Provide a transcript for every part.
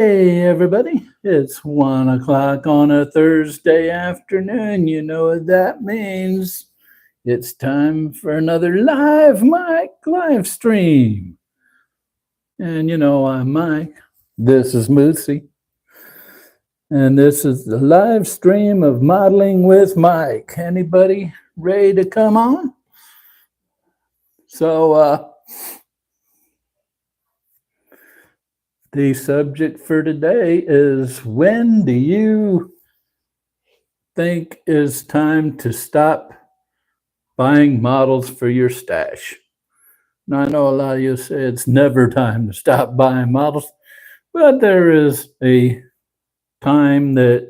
Hey everybody, it's 1 o'clock on a Thursday afternoon. You know what that means. It's time for another live mic live stream. And I'm Mike. This is Moosey. And this is the live stream of Modeling with Mike. Anybody ready to come on? So, the subject for today is, when do you think is time to stop buying models for your stash? Now, I know a lot of you say it's never time to stop buying models, but there is a time that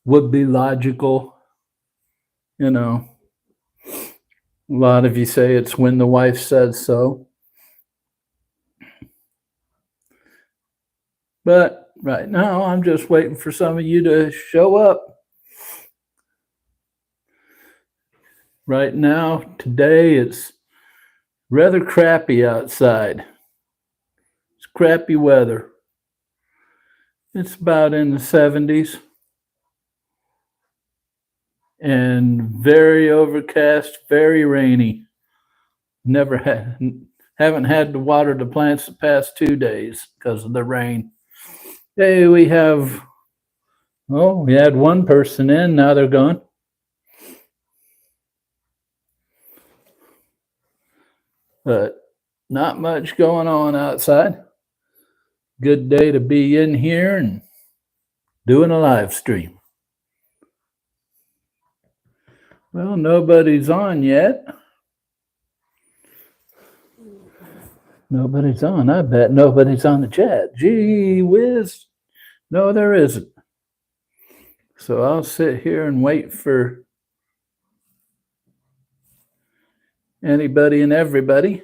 would be logical. A lot of you say it's when the wife says so. But right now, I'm just waiting for some of you to show up. Right now, today, it's rather crappy outside. It's crappy weather. It's about in the 70s. And very overcast, very rainy. Haven't had to water the plants the past 2 days because of the rain. Hey, we had one person in, now they're gone. But not much going on outside. Good day to be in here and doing a live stream. Well, nobody's on yet. Nobody's on. I bet nobody's on the chat. Gee whiz. No, there isn't. So I'll sit here and wait for anybody and everybody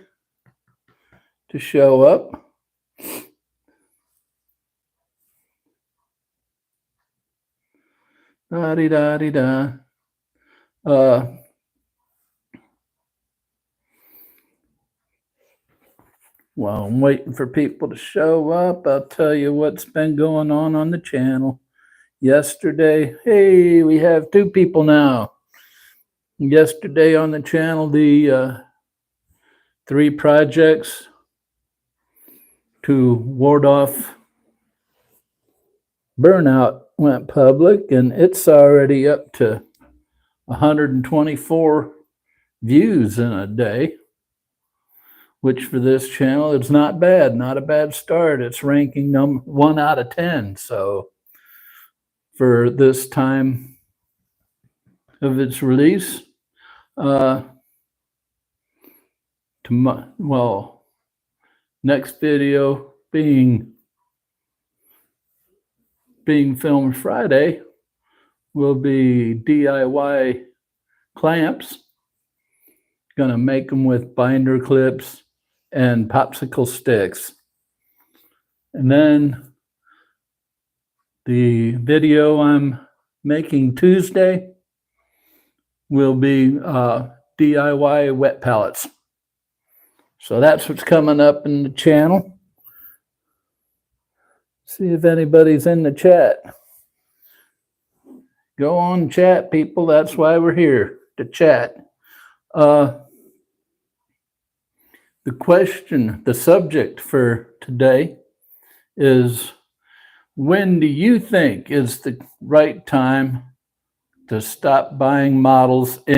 to show up. Da-dee-da-dee-da. While I'm waiting for people to show up, I'll tell you what's been going on the channel. Yesterday, hey, we have 2 people now. Yesterday on the channel, the 3 projects to ward off burnout went public, and it's already up to 124 views in a day, which for this channel is not bad, not a bad start. It's ranking number 1 out of 10. So for this time of its release, next video being filmed Friday will be DIY clamps. Gonna make them with binder clips and popsicle sticks. And then the video I'm making Tuesday will be DIY wet pallets. So that's what's coming up in the channel. See if anybody's in the chat. Go on chat, people. That's why we're here, to chat. The subject for today is, when do you think is the right time to stop buying models for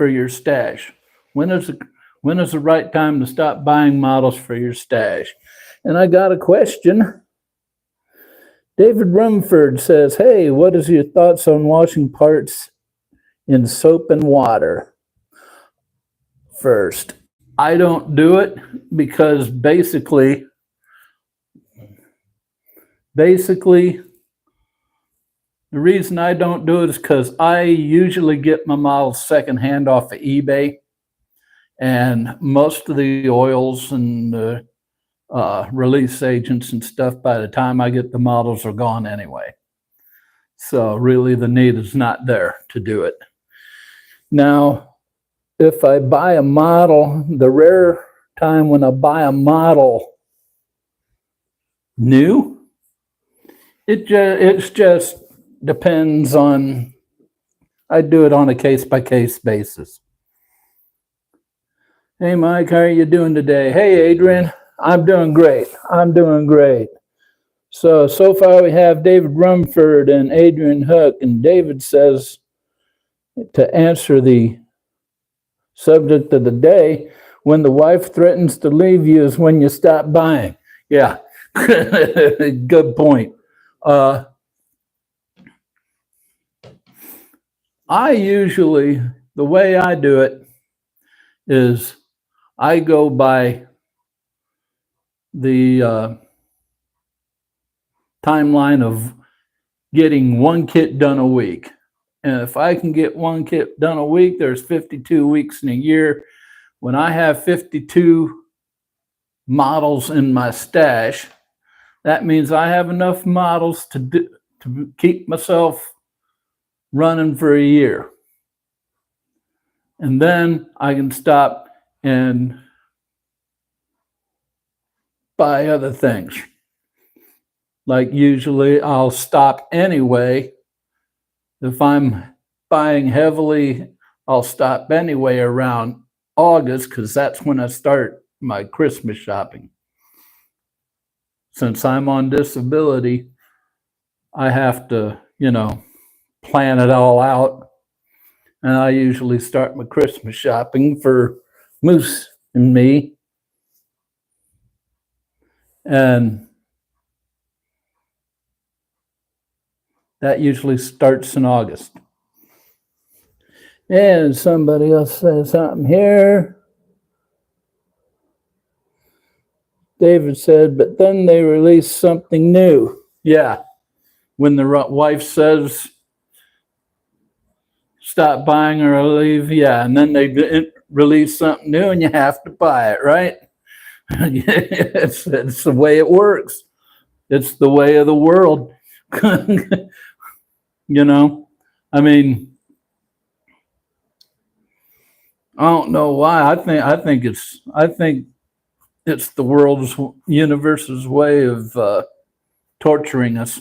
your stash? When is the right time to stop buying models for your stash? And I got a question. David Rumford says, hey, what is your thoughts on washing parts in soap and water? First, I don't do it because basically, the reason I don't do it is because I usually get my models secondhand off of eBay, and most of the oils and the release agents and stuff, by the time I get the models, are gone anyway. So really the need is not there to do it. Now, if I buy a model, the rare time when I buy a model new. It's just depends on, I do it on a case-by-case basis. Hey, Mike, how are you doing today? Hey, Adrian, I'm doing great. I'm doing great. So far we have David Rumford and Adrian Hook, and David says to answer the subject of the day, when the wife threatens to leave you is when you stop buying. Yeah, good point. I usually, the way I do it is I go by the timeline of getting one kit done a week. And if I can get one kit done a week, there's 52 weeks in a year. When I have 52 models in my stash, that means I have enough models to keep myself running for a year. And then I can stop and buy other things. Like usually I'll stop anyway. If I'm buying heavily, I'll stop anyway around August because that's when I start my Christmas shopping. Since I'm on disability, I have to, plan it all out. And I usually start my Christmas shopping for Moose and me. And that usually starts in August. And somebody else says something here. David said, but then they release something new. Yeah. When the wife says, stop buying or leave, yeah. And then they release something new and you have to buy it, right? It's the way it works. It's the way of the world. I mean, I don't know why. I think it's the world's, universe's way of torturing us.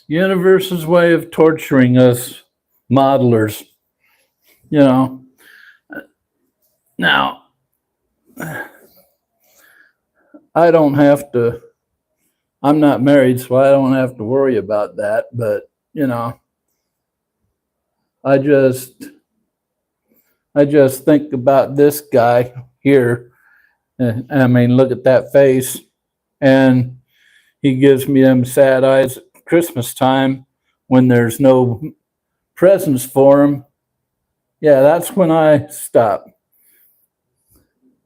Universe's way of torturing us modelers. Now, I don't have to, I'm not married, so I don't have to worry about that. But, I just think about this guy here. I mean, look at that face. And he gives me them sad eyes at Christmas time when there's no presents for him. Yeah, that's when I stop.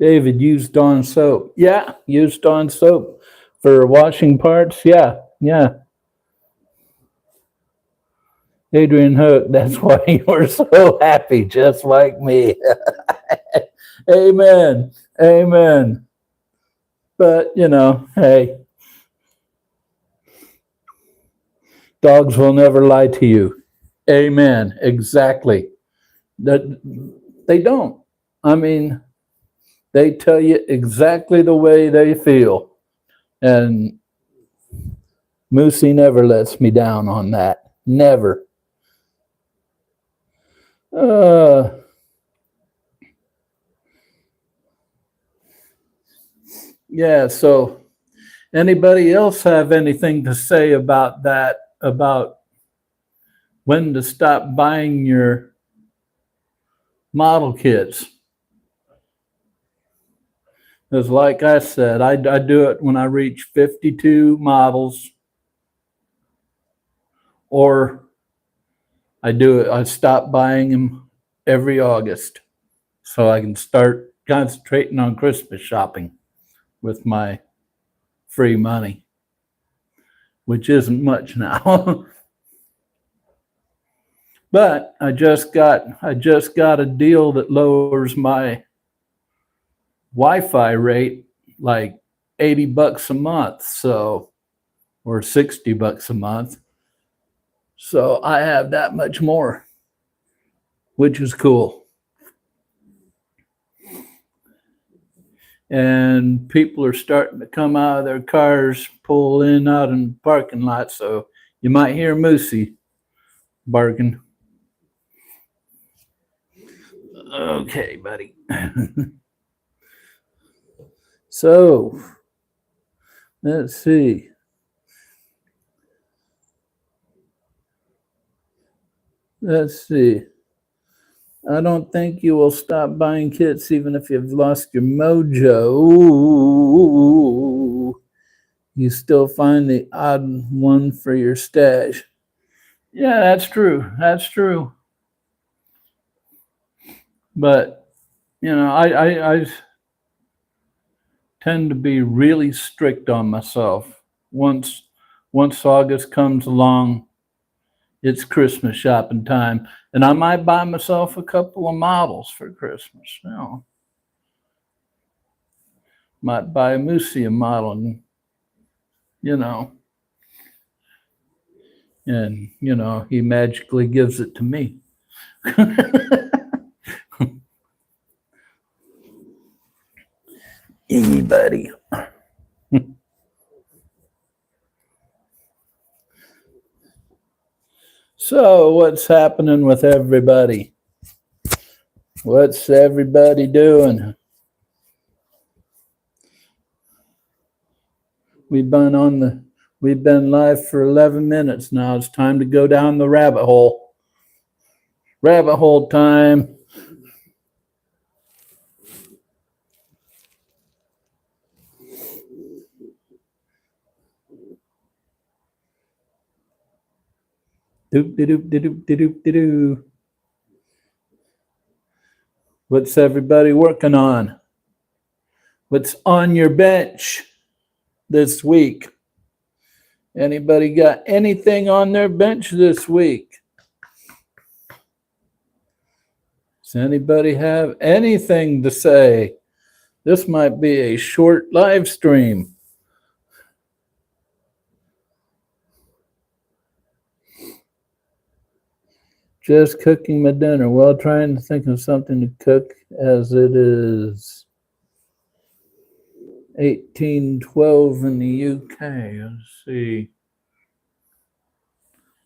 David, used Dawn soap. Yeah, used Dawn soap for washing parts. Yeah. Adrian Hook, that's why you're so happy, just like me. Amen. But, hey, dogs will never lie to you. Amen. Exactly. That they don't. I mean, they tell you exactly the way they feel. And Moosey never lets me down on that. Never. Yeah, so anybody else have anything to say about that, about when to stop buying your model kits? Because like I said, I do it when I reach 52 models, or I stop buying them every August so I can start concentrating on Christmas shopping with my free money, which isn't much now. But I just got a deal that lowers my Wi-Fi rate like $80 a month, or $60 a month. So I have that much more, which is cool. and people are starting to come out of their cars, pull in out in the parking lot. So you might hear Moosey barking. Okay, buddy. So let's see. Let's see. I don't think you will stop buying kits even if you've lost your mojo. You still find the odd one for your stash. Yeah, that's true. That's true. But I tend to be really strict on myself. Once August comes along, it's Christmas shopping time, and I might buy myself a couple of models for Christmas. Might buy a Moosey model, and you know, he magically gives it to me. Hey, buddy. So, what's happening with everybody? What's everybody doing? We've been live for 11 minutes now. It's time to go down the rabbit hole. Rabbit hole time. Doop de doop de doop de doop de doo. What's everybody working on? What's on your bench this week? Anybody got anything on their bench this week? Does anybody have anything to say? This might be a short live stream. Just cooking my dinner. Well, trying to think of something to cook as it is 18:12 in the UK. Let's see.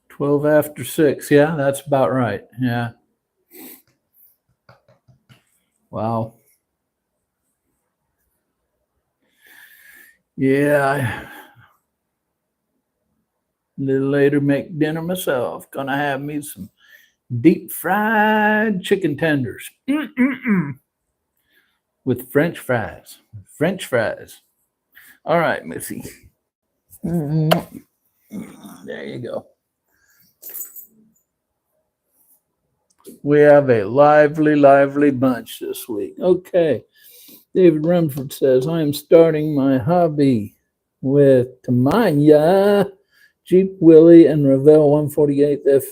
12 after 6. Yeah, that's about right. Yeah. Wow. Yeah. A little later, make dinner myself. Gonna have me some deep fried chicken tenders. With French fries. French fries. All right, Missy. There you go. We have a lively, lively bunch this week. Okay. David Rumford says, I am starting my hobby with Tamiya, Jeep Willie, and Revell 148F.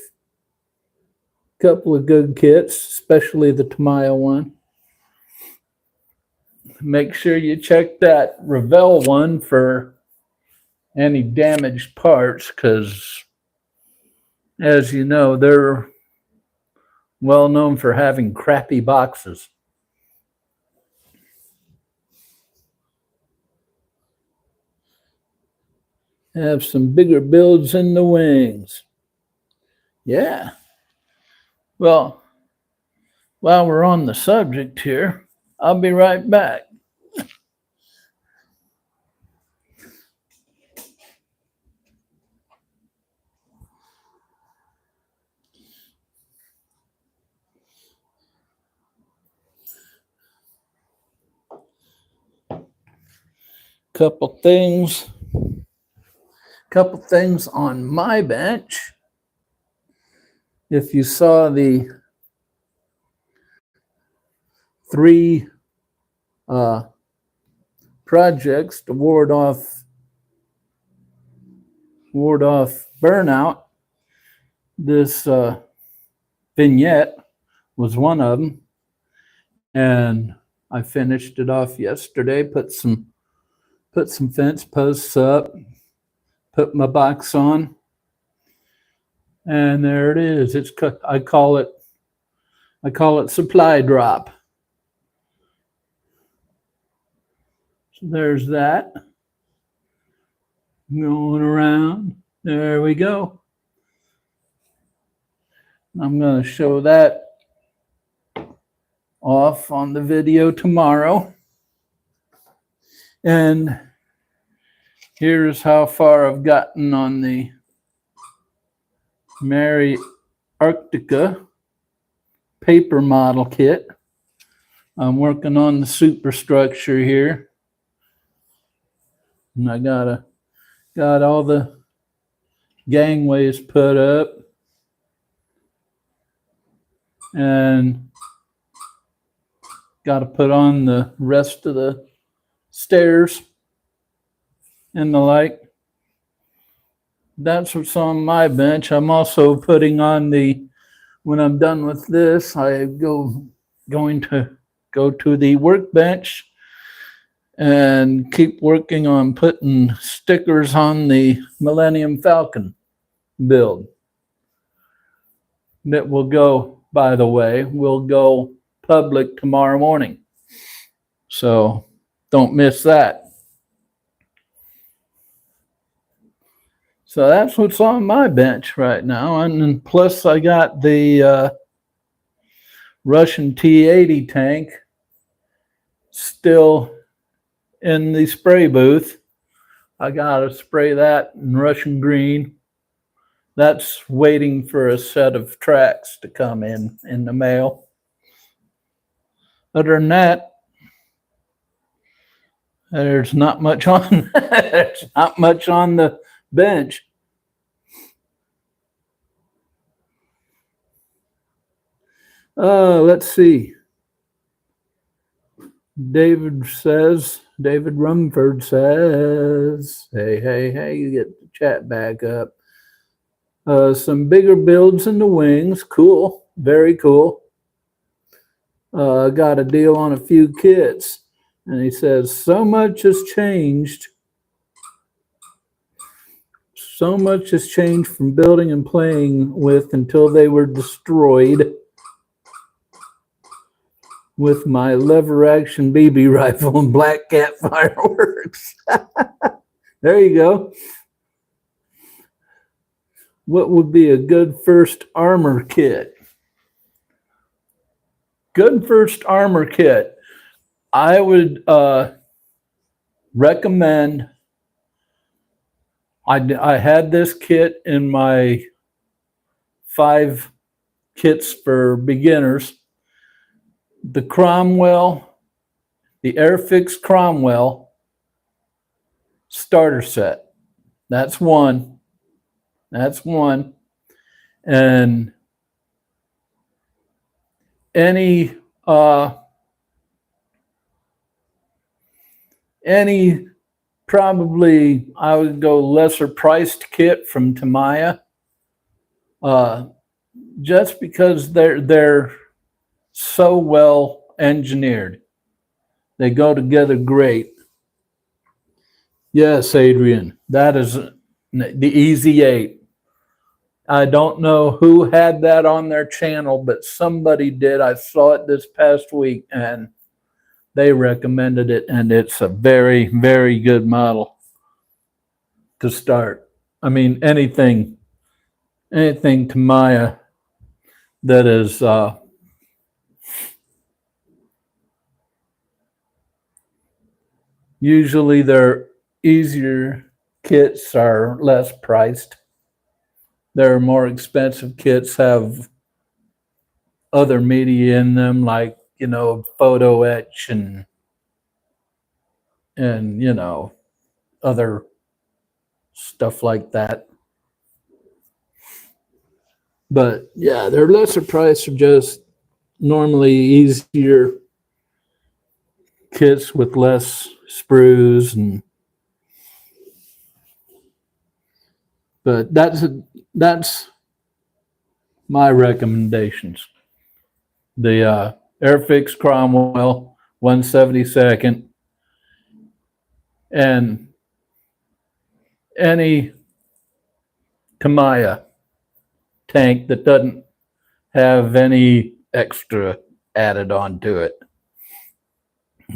Couple of good kits, especially the Tamiya one. Make sure you check that Revell one for any damaged parts, because as you know, they're well known for having crappy boxes. Have some bigger builds in the wings. Yeah. Well, while we're on the subject here, I'll be right back. Couple things on my bench. If you saw the 3 projects to ward off burnout, this vignette was one of them, and I finished it off yesterday. Put some fence posts up, put my box on, and there it is. I call it supply drop. So there's that going around. There we go. I'm going to show that off on the video tomorrow. And here's how far I've gotten on the Mary Arctica paper model kit. I'm working on the superstructure here. And I got all the gangways put up. And got to put on the rest of the stairs and the like. That's what's on my bench. I'm also putting on when I'm done with this, going to go to the workbench and keep working on putting stickers on the Millennium Falcon build. That will go, by the way, will go public tomorrow morning. So don't miss that. So that's what's on my bench right now. And then plus I got the Russian T-80 tank still in the spray booth. I got to spray that in Russian green. That's waiting for a set of tracks to come in the mail. Other than that, there's not much on there's not much on the bench. Let's see. David Rumford says, hey, you get the chat back up. Some bigger builds in the wings. Cool. Very cool. Got a deal on a few kits. And he says, so much has changed. So much has changed from building and playing with until they were destroyed with my lever action BB rifle and Black Cat fireworks. There you go. What would be a good first armor kit? Good first armor kit. I would recommend. I had this kit in my 5 kits for beginners. The Cromwell, the Airfix Cromwell starter set. That's one. And any probably I would go lesser priced kit from Tamiya, just because they're so well engineered. They go together great. Yes, Adrian, that is the Easy 8. I don't know who had that on their channel, but somebody did. I saw it this past week and they recommended it, and it's a very, very good model to start. I mean, anything Tamiya that is usually their easier kits are less priced. Their more expensive kits have other media in them, like, photo etch and other stuff like that. But yeah, their lesser price are just normally easier kits with less sprues but that's my recommendations. The Airfix Cromwell 172nd and any Tamiya tank that doesn't have any extra added on to it.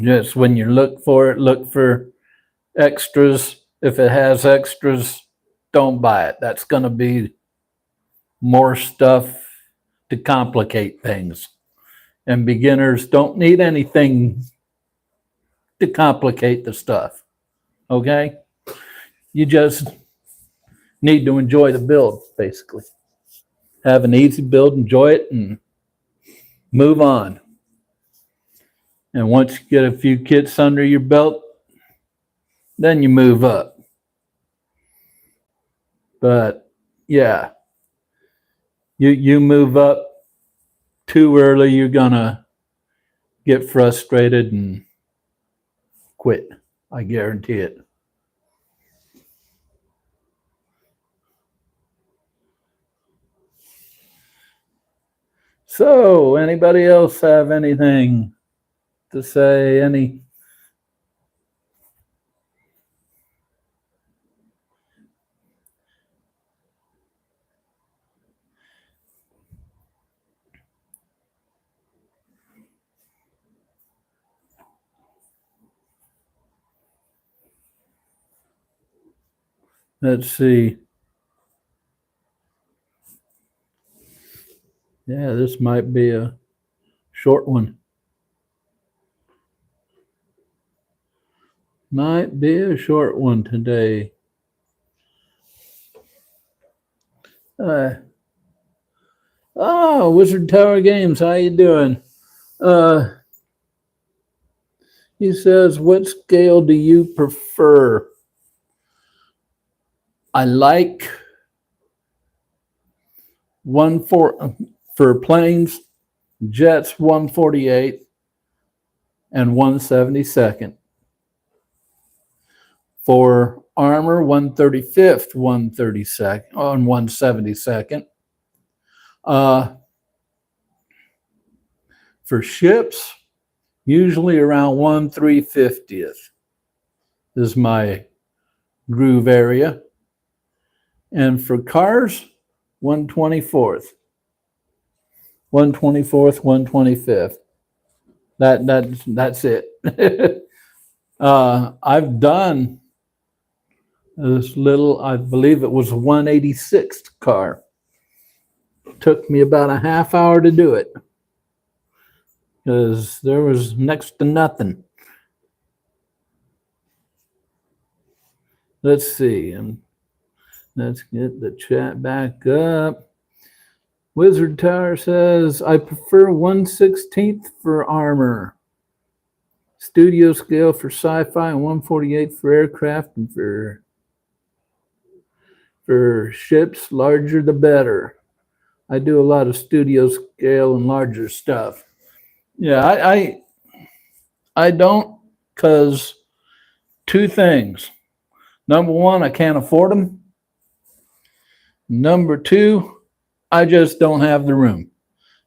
Just when you look for it, look for extras. If it has extras, don't buy it. That's going to be more stuff to complicate things. And beginners don't need anything to complicate the stuff. Okay? You just need to enjoy the build, basically. Have an easy build, enjoy it, and move on. And once you get a few kits under your belt, then you move up. But yeah, you move up too early, you're gonna get frustrated and quit. I guarantee it. So, anybody else have anything to say? Let's see. Yeah, this might be a short one. Might be a short one today. Wizard Tower Games, how you doing? He says, what scale do you prefer? I like for planes, jets 148 and 172nd. For armor, 135th, 132nd, on 172nd. For ships, usually around 1/350th is my groove area. And for cars, 1/24th. 1/24th, 1/25th. That's it. I've done this little, I believe it was a 186th car. Took me about a half hour to do it because there was next to nothing. Let's see, and let's get the chat back up. Wizard Tower says, I prefer 1/16th for armor. Studio scale for sci-fi and 1/48 for aircraft, and for ships, larger the better. I do a lot of studio scale and larger stuff. Yeah, I don't, because two things. Number one, I can't afford them. Number two, I just don't have the room.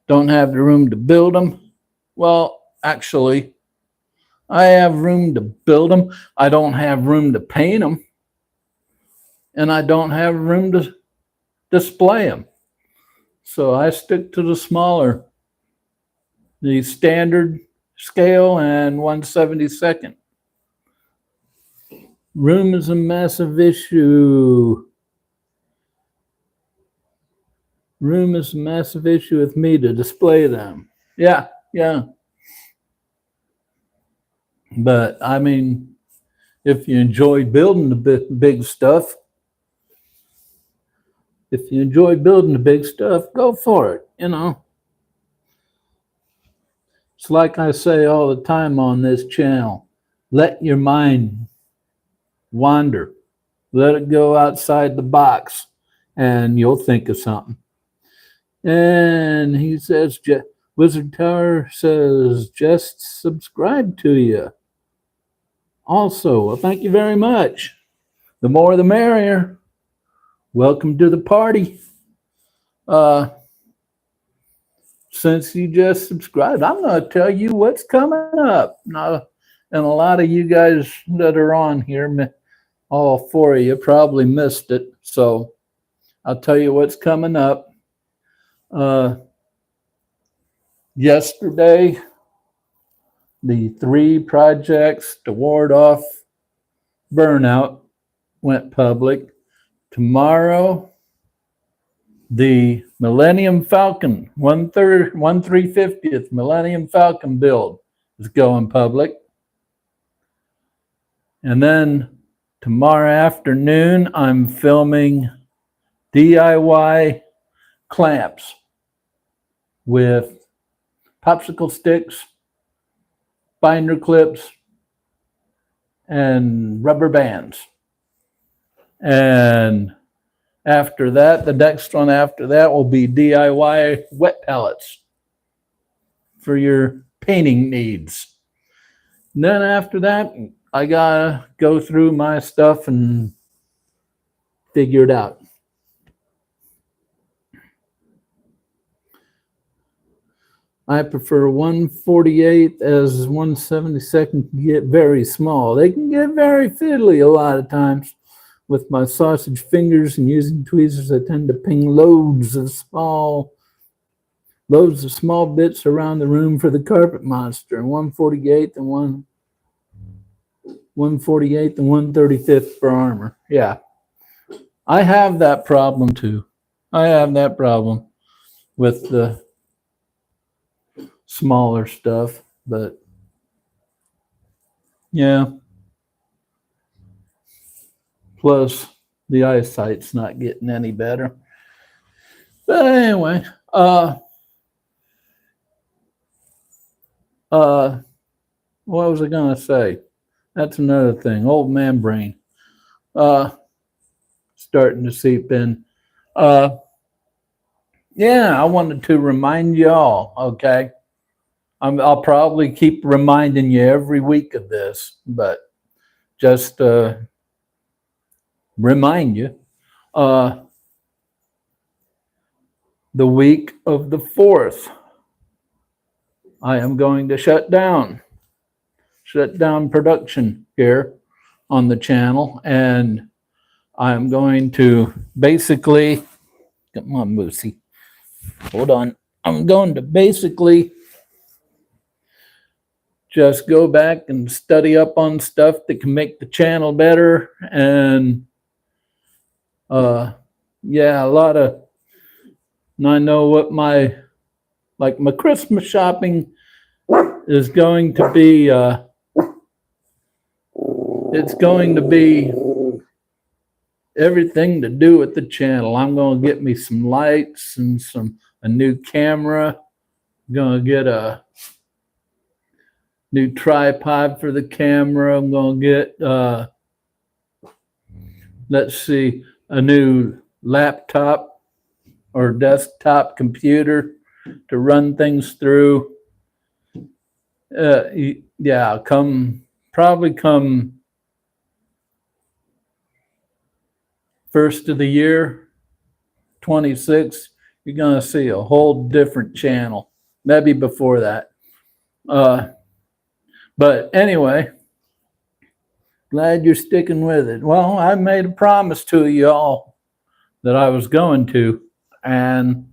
Don't have the room to build them. Well, actually, I have room to build them. I don't have room to paint them. And I don't have room to display them. So I stick to the smaller, the standard scale and 1/72nd. Room is a massive issue. Room is a massive issue with me to display them. Yeah. But I mean, if you enjoy building the big stuff, go for it, It's like I say all the time on this channel, let your mind wander. Let it go outside the box and you'll think of something. And he says, Wizard Tower says, just subscribe to you. Also, well, thank you very much. The more the merrier. Welcome to the party. Since you just subscribed, I'm going to tell you what's coming up. Now, and a lot of you guys that are on here, all four of you probably missed it. So I'll tell you what's coming up. Yesterday, the 3 projects to ward off burnout went public. Tomorrow, the Millennium Falcon, 1/350th Millennium Falcon build is going public. And then tomorrow afternoon, I'm filming DIY clamps with popsicle sticks, binder clips, and rubber bands. And after that, the next one after that will be DIY wet pellets for your painting needs. And then after that, I gotta go through my stuff and figure it out. I prefer 1/48 as 1/72 can get very small. They can get very fiddly a lot of times. With my sausage fingers and using tweezers, I tend to ping loads of small bits around the room for the carpet monster. And 1/48 and 1/48 and 1/35 for armor. Yeah, I have that problem too. I have that problem with the smaller stuff, but yeah. Plus, the eyesight's not getting any better. But anyway, what was I gonna say? That's another thing. Old man brain. Starting to seep in. Yeah, I wanted to remind y'all, okay? I'll probably keep reminding you every week of this, but just remind you, the week of the 4th, I am going to shut down production here on the channel, and I'm going to basically, come on, Moosey, hold on. I'm going to basically just go back and study up on stuff that can make the channel better. And yeah, I know what my Christmas shopping is going to be. It's going to be everything to do with the channel. I'm going to get me some lights and a new camera. I'm going to get a new tripod for the camera. I'm going to get, a new laptop or desktop computer to run things through. Yeah, probably come first of the year, 26, you're going to see a whole different channel. Maybe before that. But anyway, glad you're sticking with it. Well, I made a promise to you all that I was going to, and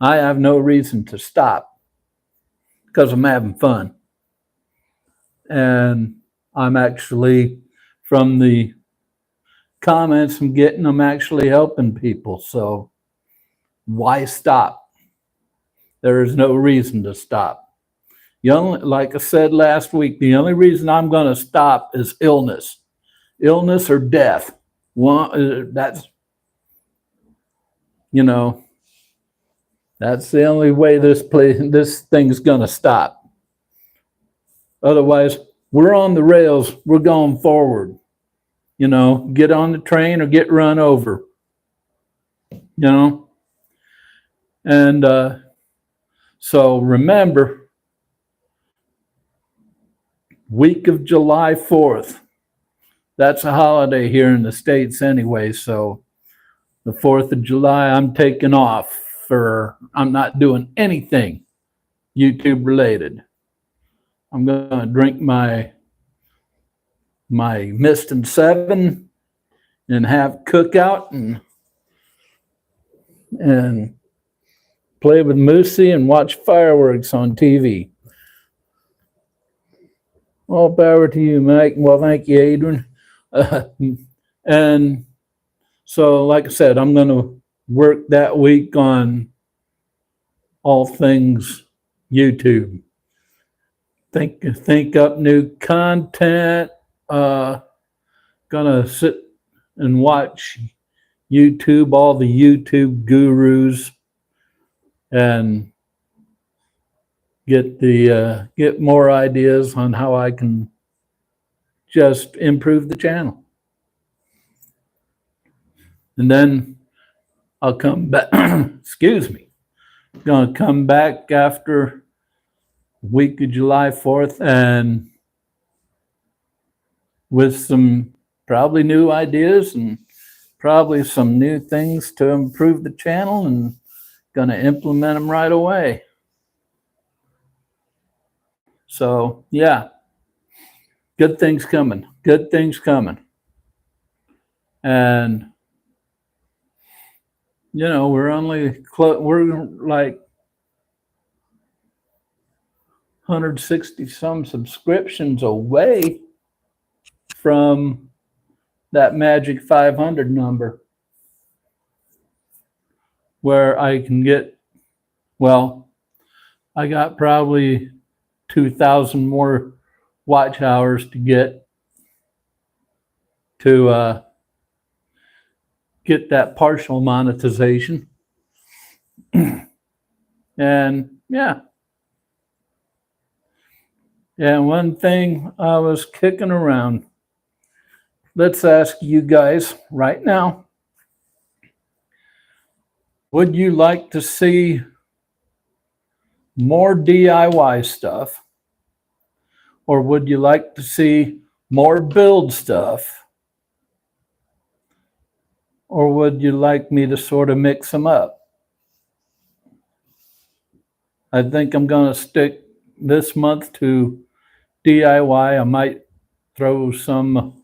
I have no reason to stop because I'm having fun. And I'm actually, from the comments I'm getting, I'm actually helping people. So why stop? There is no reason to stop. Like I said last week, the only reason I'm going to stop is illness or death. That's the only way this thing's going to stop. Otherwise, we're on the rails. We're going forward. Get on the train or get run over. And so remember, week of July 4th. That's a holiday here in the States anyway. So the 4th of July, I'm taking off I'm not doing anything YouTube related. I'm going to drink my Mist and 7 and have cookout and play with Moosey and watch fireworks on TV. All power to you, Mike. Well, thank you, Adrian. And so, like I said, I'm going to work that week on all things YouTube. Think up new content. Gonna sit and watch YouTube, all the YouTube gurus, and get more ideas on how I can just improve the channel. And then I'll come back. Excuse me. Gonna come back after week of July 4th and with some probably new ideas and probably some new things to improve the channel, and gonna implement them right away. So yeah, good things coming. Good things coming. And you know, we're like 160 some subscriptions away from that magic 500 number, where I can get, well, I got probably 2,000 more watch hours to get that partial monetization. And yeah. And one thing I was kicking around, let's ask you guys right now, would you like to see more DIY stuff? Or would you like to see more build stuff? Or would you like me to sort of mix them up? I think I'm going to stick this month to DIY. I might throw some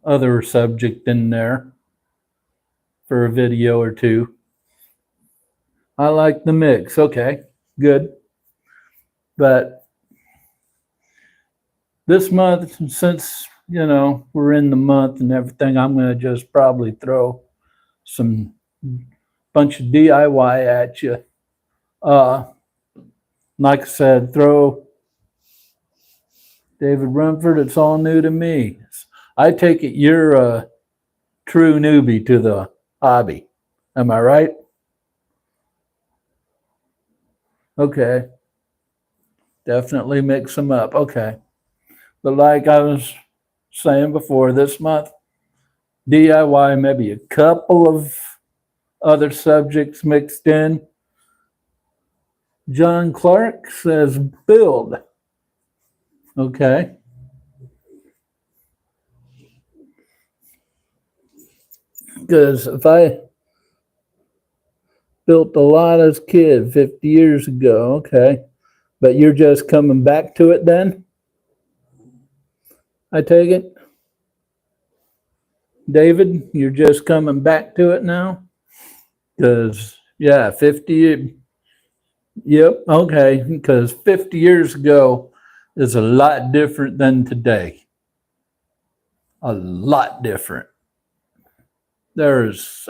other subject in there for a video or two. I like the mix. Okay, good. But this month, since, you know, we're in the month and everything, I'm going to just probably throw some bunch of DIY at you. Like I said, throw David Rumford. It's all new to me. I take it you're a true newbie to the hobby. Am I right? Okay. Definitely mix them up. Okay. But like I was saying before, this month, DIY, maybe a couple of other subjects mixed in. John Clark says build. Okay. Because if I built a lot as a kid 50 years ago, okay, but you're just coming back to it then? I take it? David, you're just coming back to it now? Because, yeah, 50, yep, okay, because 50 years ago is a lot different than today. A lot different. There's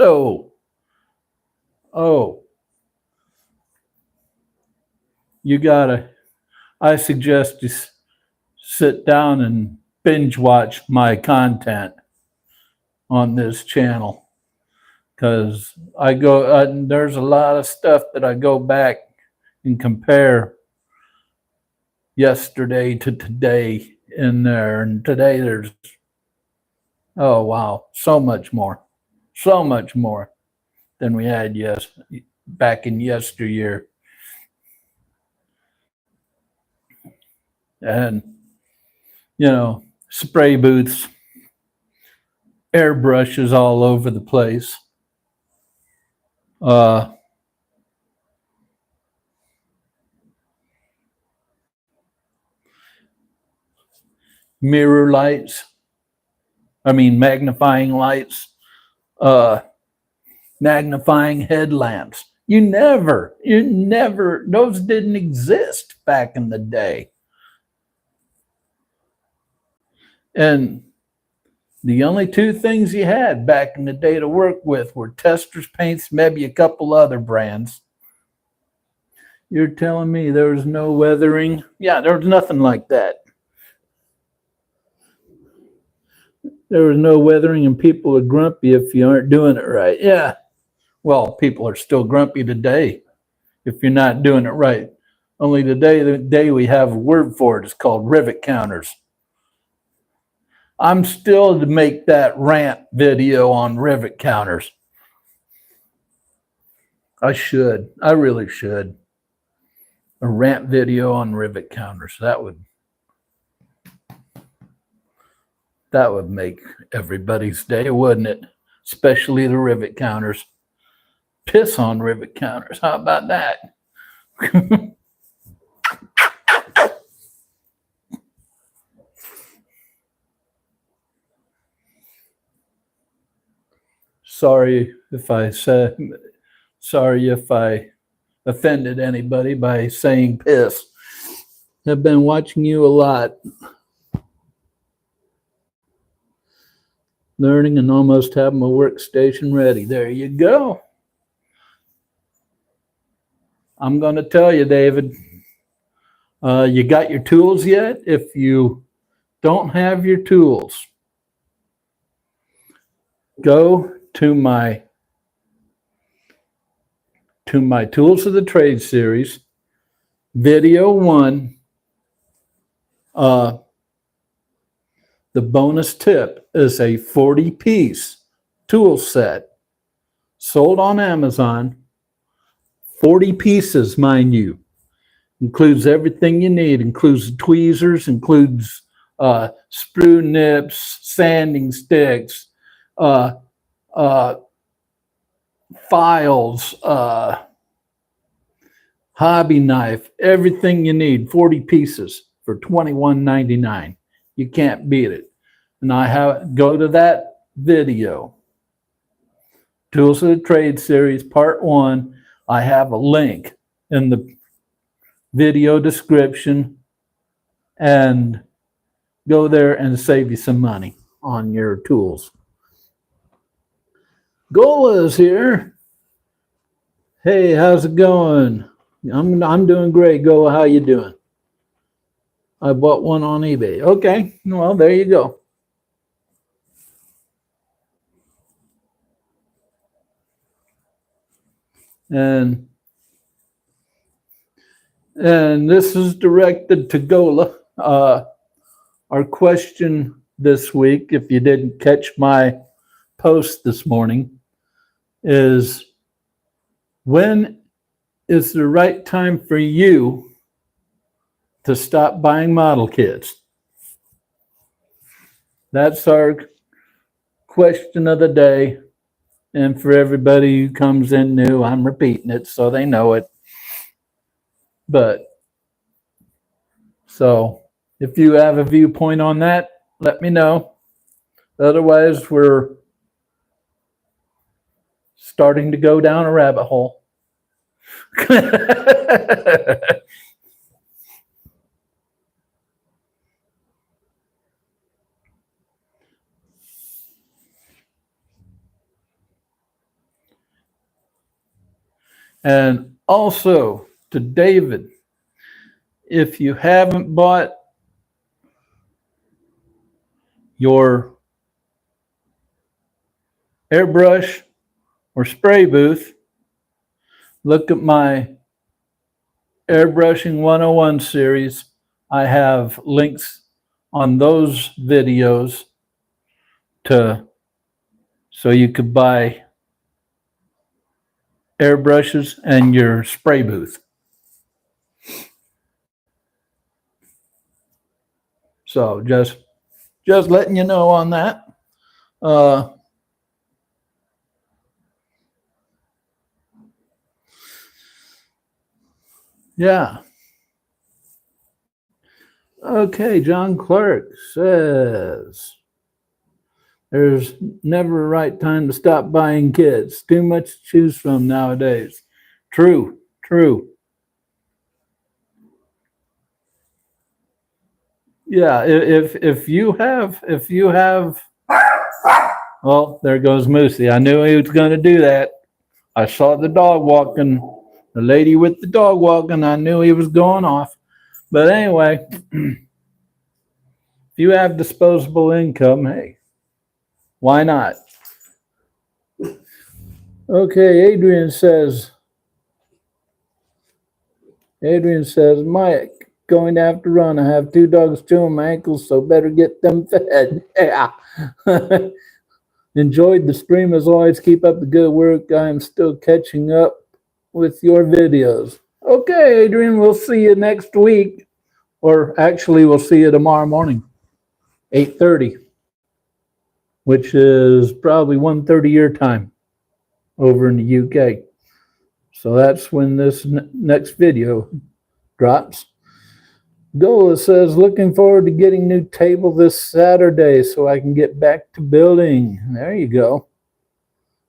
I suggest you sit down and binge watch my content on this channel, because there's a lot of stuff that I go back and compare yesterday to today in there, and today there's, oh wow, so much more than we had back in yesteryear. And you know, spray booths, airbrushes all over the place. Mirror lights, magnifying lights, magnifying headlamps. You never, those didn't exist back in the day. And the only two things you had back in the day to work with were Testors paints, maybe a couple other brands. You're telling me there was no weathering? Yeah, there was nothing like that. There was no weathering, and people are grumpy if you aren't doing it right. Yeah. Well, people are still grumpy today if you're not doing it right. Only today, the day we have a word for it is called rivet counters. I'm still to make that rant video on rivet counters. I should. I really should. A rant video on rivet counters. That would make everybody's day, wouldn't it? Especially the rivet counters. Piss on rivet counters. How about that? Sorry if I offended anybody by saying piss. I've been watching you a lot. Learning and almost have my workstation ready. There you go. I'm going to tell you, David, you got your tools yet? If you don't have your tools, go to my Tools of the Trade series, video 1. The bonus tip is a 40-piece tool set sold on Amazon. 40 pieces, mind you. Includes everything you need. Includes tweezers, includes sprue nips, sanding sticks, files, hobby knife, everything you need. 40 pieces for $21.99. You can't beat it. And go to that video, Tools of the Trade series, part 1. I have a link in the video description, and go there and save you some money on your tools. Gola is here. Hey, how's it going? I'm doing great. Gola, how you doing? I bought one on eBay. Okay, well, there you go. And this is directed to Gola. Our question this week, if you didn't catch my post this morning, is when is the right time for you to stop buying model kits? That's our question of the day. And for everybody who comes in new, I'm repeating it so they know it. But so if you have a viewpoint on that, let me know. Otherwise, we're starting to go down a rabbit hole. And also to David, if you haven't bought your airbrush or spray booth, look at my Airbrushing 101 series. I have links on those videos so you could buy airbrushes and your spray booth. So just letting you know on that. Yeah. Okay, John Clark says, there's never a right time to stop buying kits. Too much to choose from nowadays. True. Yeah, if you have, well, there goes Moosey. I knew he was going to do that. I saw the dog walking, the lady with the dog walking. I knew he was going off. But anyway, if you have disposable income, hey, why not? Okay, Adrian says, Mike, going to have to run. I have 2 dogs chewing my ankles, so better get them fed. Yeah. Enjoyed the stream as always. Keep up the good work. I am still catching up with your videos. Okay, Adrian, we'll see you next week. Or actually, we'll see you tomorrow morning, 8:30, which is probably 1:30 your time over in the UK. So that's when this next video drops. Gola says, looking forward to getting new table this Saturday so I can get back to building. There you go.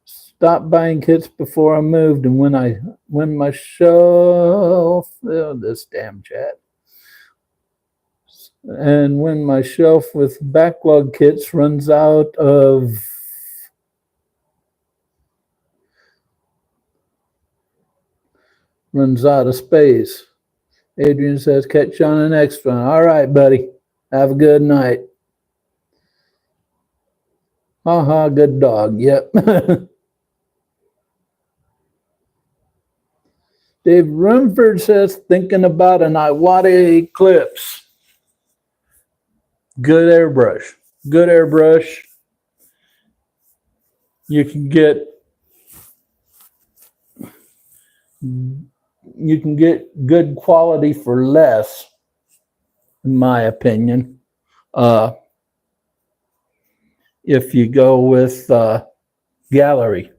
Stopped buying kits before I moved, and when my shelf, oh, this damn chat. And when my shelf with backlog kits runs out of space. Adrian says, catch you on the next one. All right, buddy. Have a good night. Haha, good dog. Yep. Dave Rumford says, thinking about an Iwata Eclipse. Good airbrush. Good airbrush. You can get good quality for less, in my opinion. If you go with Gallery.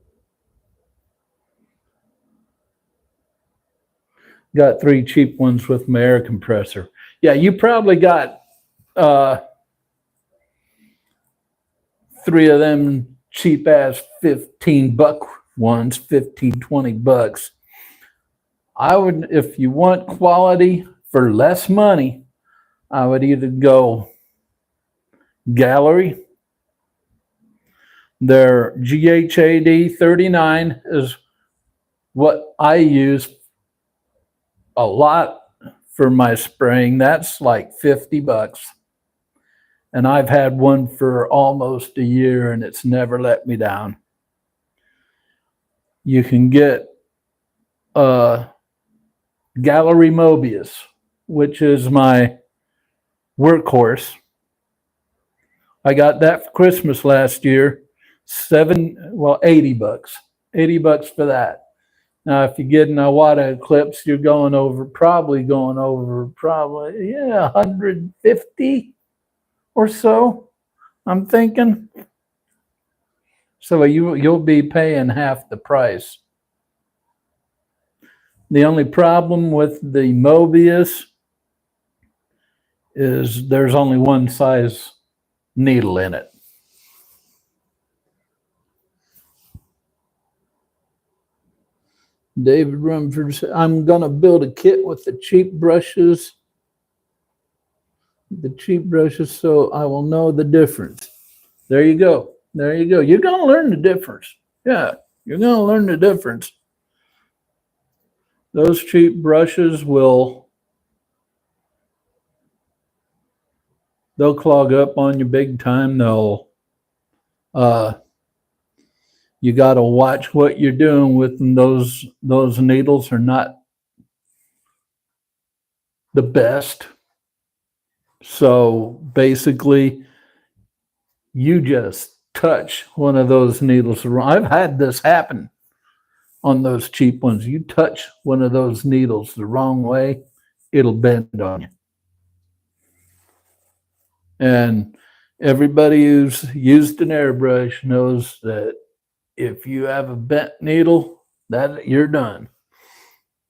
Got 3 cheap ones with my air compressor. Yeah, you probably got 3 of them cheap ass $15 ones, $15-20. I would, if you want quality for less money, I would either go Gallery. Their GHAD 39 is what I use a lot for my spraying. That's like $50. And I've had one for almost a year and it's never let me down. You can get Gallery Mobius, which is my workhorse. I got that for Christmas last year. $80. $80 for that. Now, if you get an Iwata Eclipse, you're probably 150 or so, I'm thinking. So you'll be paying half the price. The only problem with the Mobius is there's only one size needle in it. David Rumford said, I'm going to build a kit with the cheap brushes, so I will know the difference. There you go. There you go. You're going to learn the difference. Yeah, you're going to learn the difference. Those cheap brushes they'll clog up on you big time. You got to watch what you're doing with them. Those needles are not the best. So basically, you just touch one of those needles wrong. I've had this happen on those cheap ones. You touch one of those needles the wrong way, it'll bend on you. And everybody who's used an airbrush knows that if you have a bent needle, that you're done.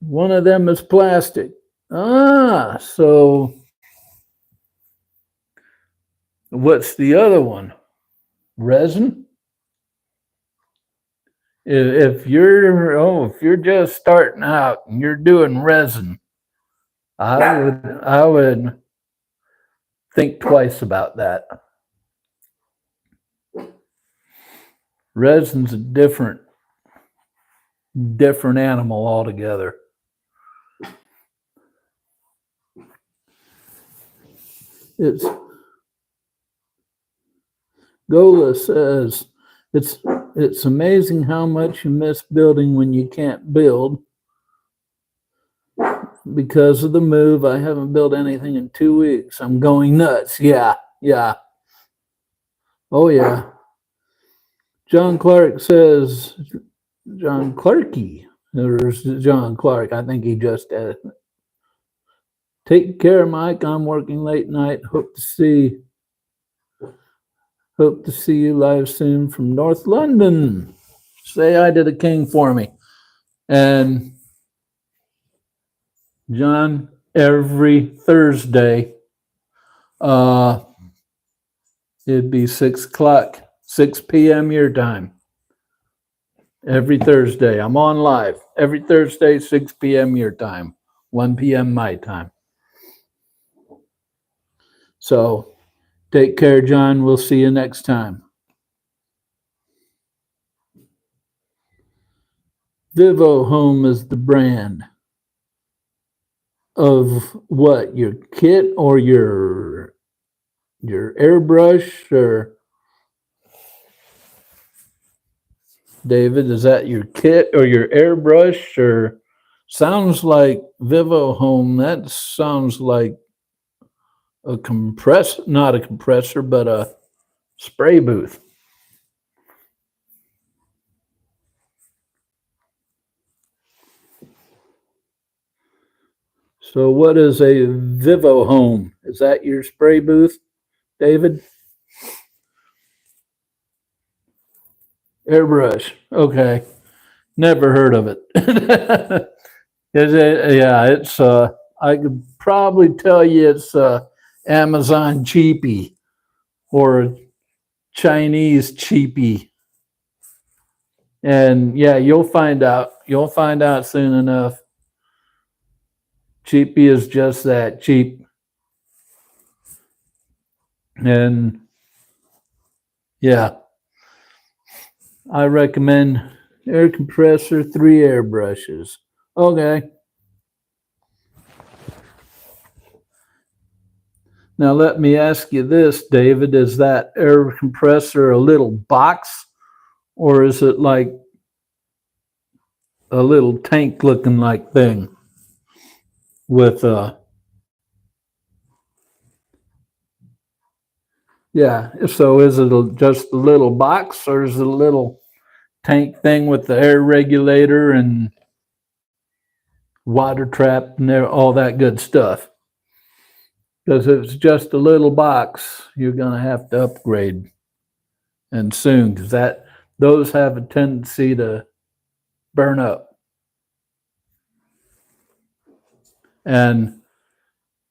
One of them is plastic. So what's the other one? Resin? If you're just starting out and you're doing resin, I would think twice about that. Resin's a different animal altogether. Gola says it's amazing how much you miss building when you can't build. Because of the move, I haven't built anything in 2 weeks. I'm going nuts. Yeah. Oh yeah. John Clark says, John Clarkey, there's John Clark. I think he just take care, Mike. I'm working late night. Hope to see you live soon from North London. Say hi to the king for me. And John, every Thursday, it'd be 6 p.m. your time. Every Thursday. I'm on live. Every Thursday, 6 p.m. your time, 1 p.m. my time. So take care, John. We'll see you next time. Vivo Home is the brand of what? Your kit or your airbrush? Or David, is that your kit or your airbrush? Or sounds like Vivo Home. That sounds like a not a compressor, but a spray booth. So what is a Vivo Home? Is that your spray booth, David? Airbrush. Okay. Never heard of it. It's I could probably tell you it's Amazon cheapy or Chinese cheapy. And yeah, you'll find out soon enough. Cheapy is just that, cheap. And yeah, I recommend air compressor, 3 airbrushes. Okay. Now let me ask you this, David, is that air compressor a little box or is it like a little tank looking like thing with yeah, so is it just a little box or is it a little tank thing with the air regulator and water trap and all that good stuff? Because if it's just a little box, you're going to have to upgrade, and soon, because those have a tendency to burn up. And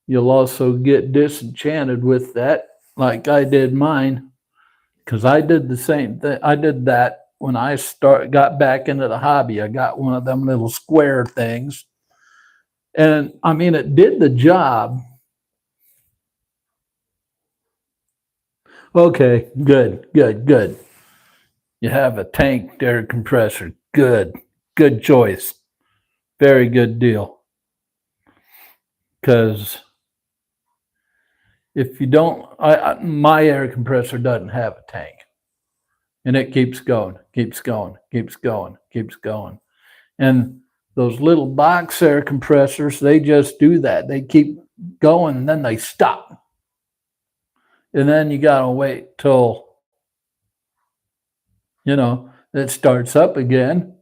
you'll also get disenchanted with that, like I did mine, because I did the same thing. I did that when I got back into the hobby. I got one of them little square things. And I mean, it did the job. Okay, good. You have a tank air compressor. Good choice. Very good deal. Because if you don't, my air compressor doesn't have a tank. And it keeps going. And those little box air compressors, they just do that. They keep going and then they stop. And then you got to wait till, it starts up again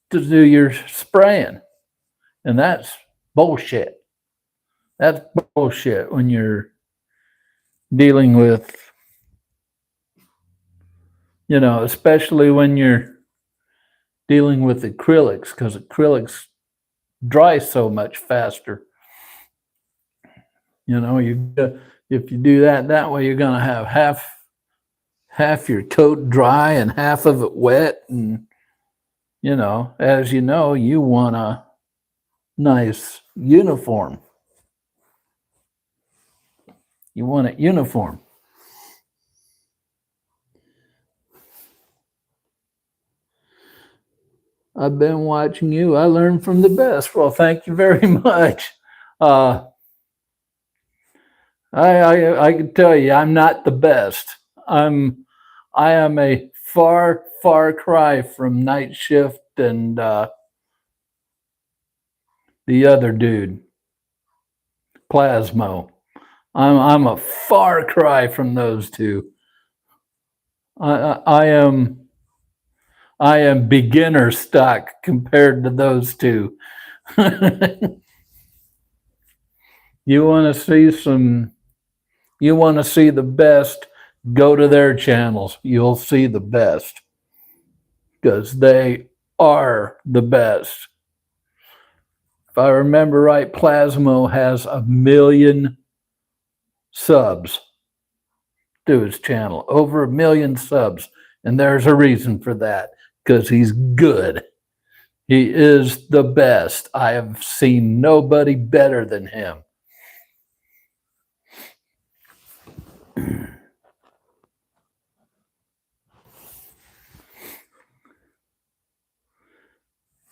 to do your spraying. And that's bullshit. That's bullshit when you're dealing with, especially when you're dealing with acrylics, because acrylics dry so much faster. If you do that way, you're going to have half your coat dry and half of it wet. And, as you know, you want a nice uniform. You want it uniform. I've been watching you. I learned from the best. Well, thank you very much. I can tell you, I'm not the best. I am a far cry from Night Shift and the other dude, Plasmo. I'm a far cry from those two. I am beginner stock compared to those two. You want to see you want to see the best, go to their channels. You'll see the best because they are the best. If I remember right, Plasmo has 1 million subs to his channel, over 1 million subs. And there's a reason for that, because he's good. He is the best. I have seen nobody better than him.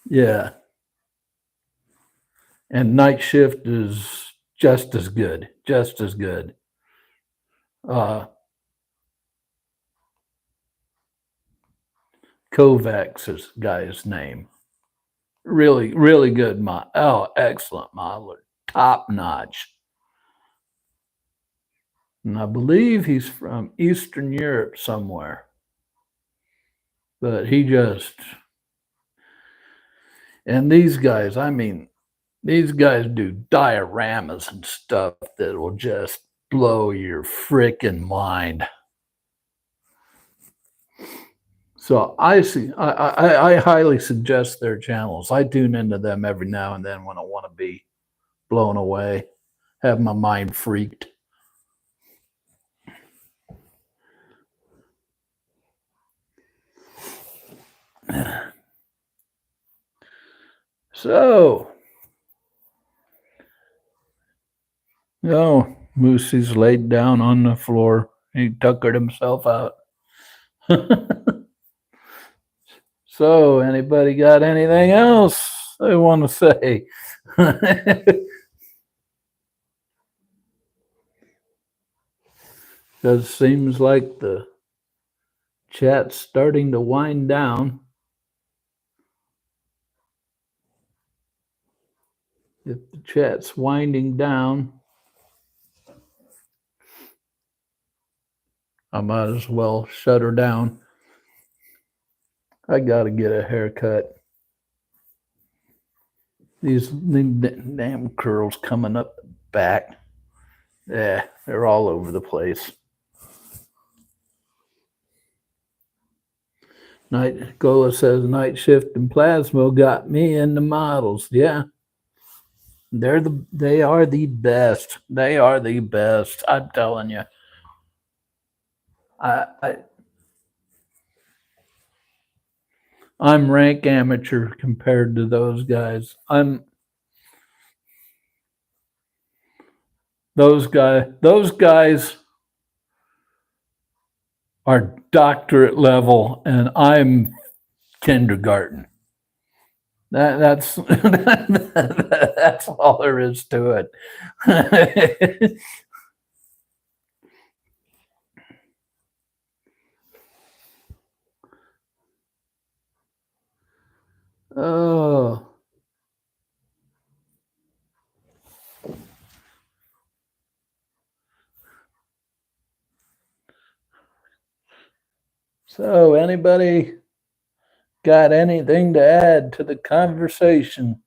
Yeah. And Night Shift is just as good, just as good. Kovacs is guy's name. Really, really good excellent modeler. Top notch. And I believe he's from Eastern Europe somewhere. But he just, and these guys, I mean, these guys do dioramas and stuff that will just blow your freaking mind. So I highly suggest their channels. I tune into them every now and then when I want to be blown away, have my mind freaked. So, Moosey's laid down on the floor. He tuckered himself out. So, anybody got anything else they want to say? Because it seems like the chat's starting to wind down. If the chat's winding down, I might as well shut her down. I got to get a haircut. These damn curls coming up the back. Yeah, they're all over the place. Gola says Night Shift and Plasmo got me into models. Yeah. They are the best. They are the best. I'm telling you. I'm rank amateur compared to those guys. Those guys are doctorate level, and I'm kindergarten. That's that's all there is to it. Oh. So, anybody got anything to add to the conversation?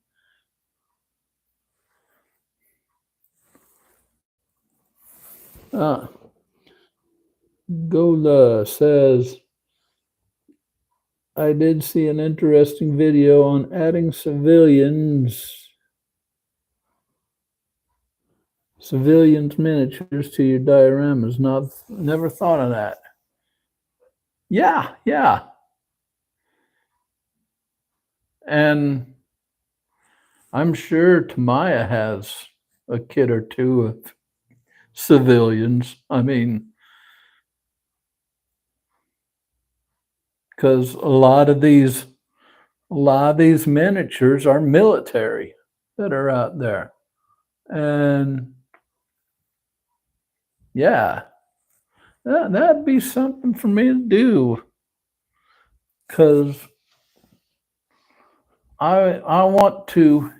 Gola says, I did see an interesting video on adding civilians miniatures to your dioramas. Never thought of that. Yeah. And I'm sure Tamaya has a kit or two of civilians. I mean, because a lot of these miniatures are military that are out there. And yeah, that'd be something for me to do because I want to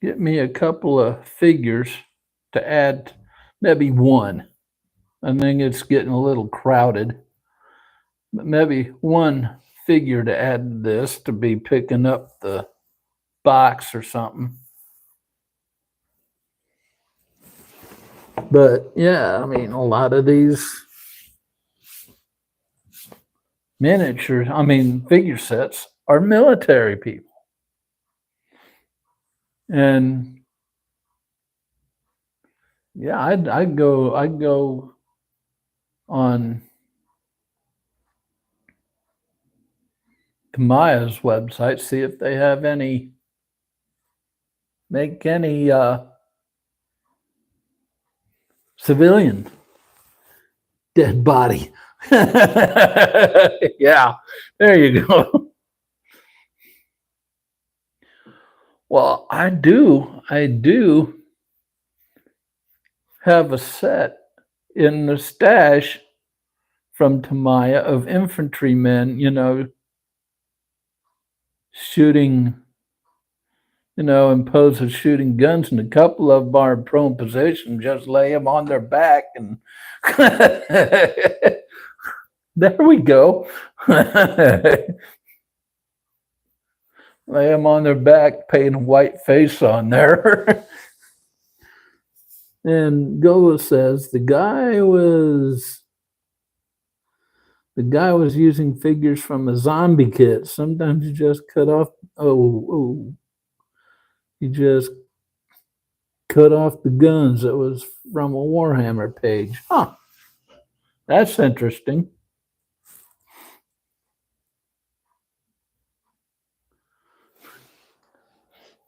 get me a couple of figures to add, maybe one. I think it's getting a little crowded, but maybe one figure to add to this to be picking up the box or something. But yeah, I mean, a lot of these miniatures, I mean, figure sets are military people. And yeah, I'd go on Tamaya's website, see if they have make any civilian dead body. Yeah, there you go. Well, I do have a set in the stash from Tamaya of infantrymen, shooting, in pose of shooting guns, and a couple of them are in prone position, just lay them on their back, and there we go. Lay them on their back, paint a white face on there. And Gola says the guy was using figures from a zombie kit. Sometimes you just cut off. Oh, you just cut off the guns. That was from a Warhammer page. Huh. That's interesting.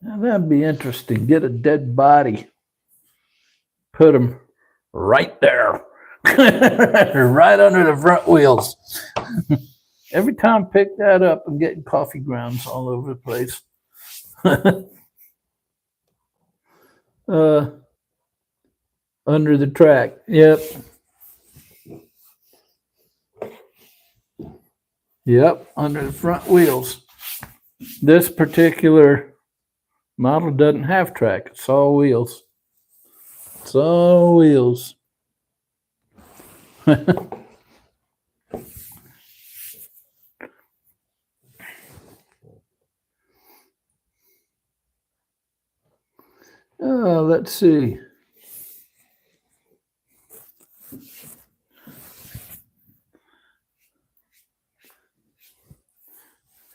Now, that'd be interesting. Get a dead body, put them right there, right under the front wheels. Every time I pick that up, I'm getting coffee grounds all over the place. Under the track. Yep. Yep, under the front wheels. This particular model doesn't have track. It's all wheels. It's all wheels. Let's see.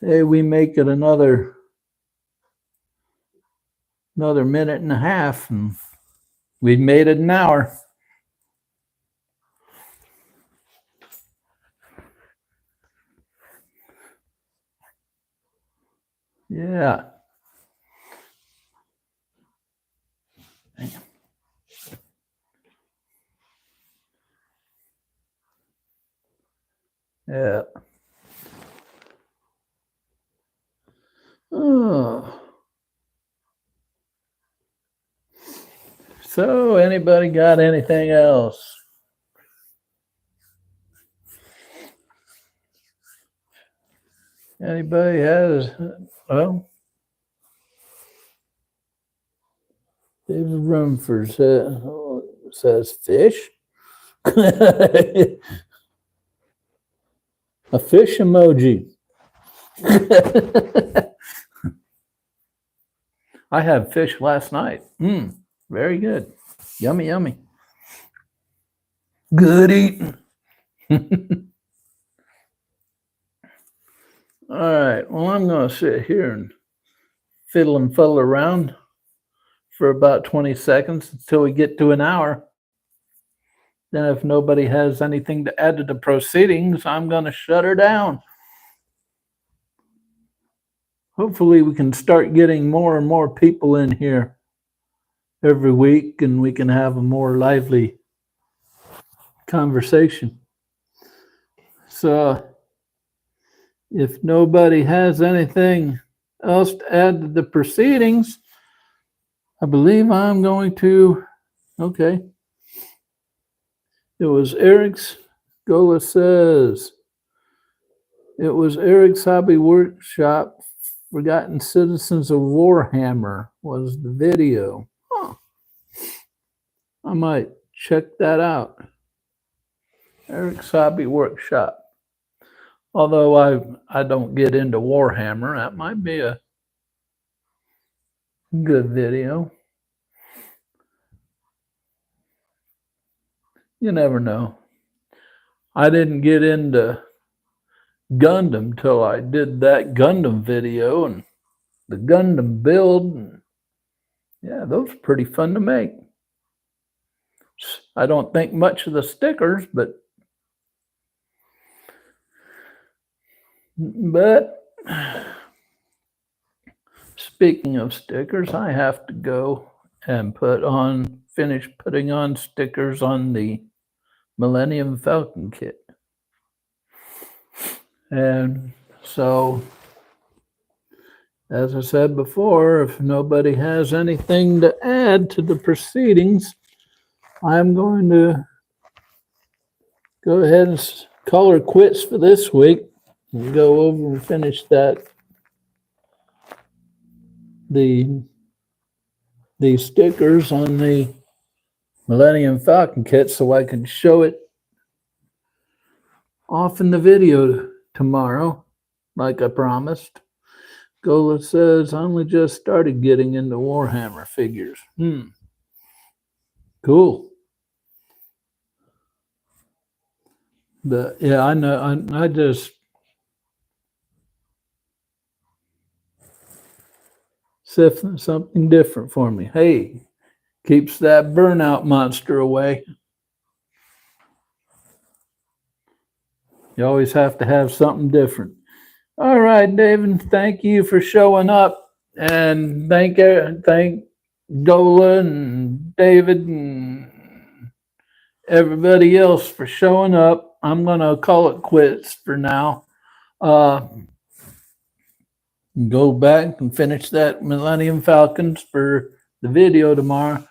Hey, we make it another minute and a half, and we made it an hour. Yeah. Yeah. Oh. So, anybody got anything else? Anybody has? Well, David Rumford says fish. A fish emoji. I had fish last night. Very good. Yummy, yummy. Good eating. All right. Well, I'm going to sit here and fiddle and fuddle around for about 20 seconds until we get to an hour. Then, if nobody has anything to add to the proceedings, I'm going to shut her down. Hopefully, we can start getting more and more people in here every week, and we can have a more lively conversation. So if nobody has anything else to add to the proceedings, I believe I'm going to, okay. It was Eric's, Gola says, it was Eric's Hobby Workshop, Forgotten Citizens of Warhammer was the video. Huh. I might check that out. Eric's Hobby Workshop. Although I don't get into Warhammer, that might be a good video. You never know. I didn't get into Gundam till I did that Gundam video and the Gundam build. And yeah, those are pretty fun to make. I don't think much of the stickers, but speaking of stickers, I have to go and finish putting on stickers on the Millennium Falcon kit. And so, as I said before, if nobody has anything to add to the proceedings, I'm going to go ahead and call her quits for this week and go over and finish that, the stickers on the Millennium Falcon kit so I can show it off in the video tomorrow, like I promised. Gola says, I only just started getting into Warhammer figures. Cool. But yeah, I know, I just something different for me. Hey, keeps that burnout monster away. You always have to have something different. All right, David, thank you for showing up, and thank Gola and David and everybody else for showing up. I'm going to call it quits for now. Go back and finish that Millennium Falcons for the video tomorrow.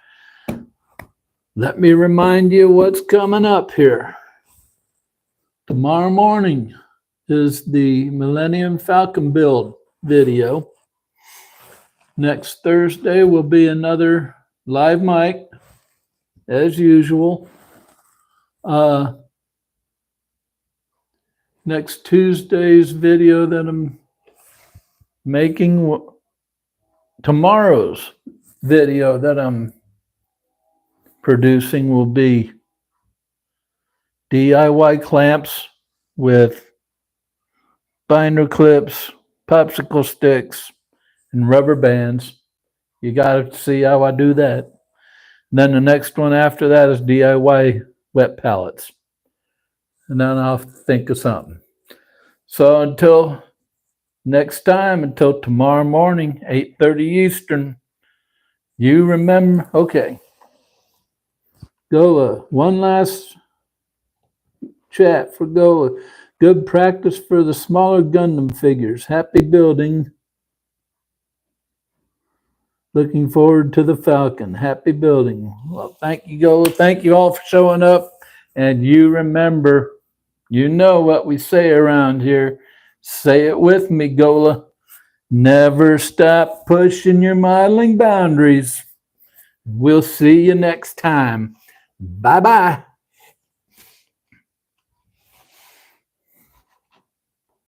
Let me remind you what's coming up here. Tomorrow morning is the Millennium Falcon build video. Next Thursday will be another live mic, as usual. Next Tuesday's video that I'm making, tomorrow's video that I'm producing will be DIY clamps with binder clips, popsicle sticks, and rubber bands. You got to see how I do that. And then the next one after that is DIY wet pallets. And then I'll think of something. So until next time, until tomorrow morning, 8:30 Eastern, you remember, okay. Gola, one last chat for Gola. Good practice for the smaller Gundam figures. Happy building. Looking forward to the Falcon. Happy building. Well, thank you, Gola. Thank you all for showing up. And you remember, you know what we say around here. Say it with me, Gola. Never stop pushing your modeling boundaries. We'll see you next time. Bye-bye.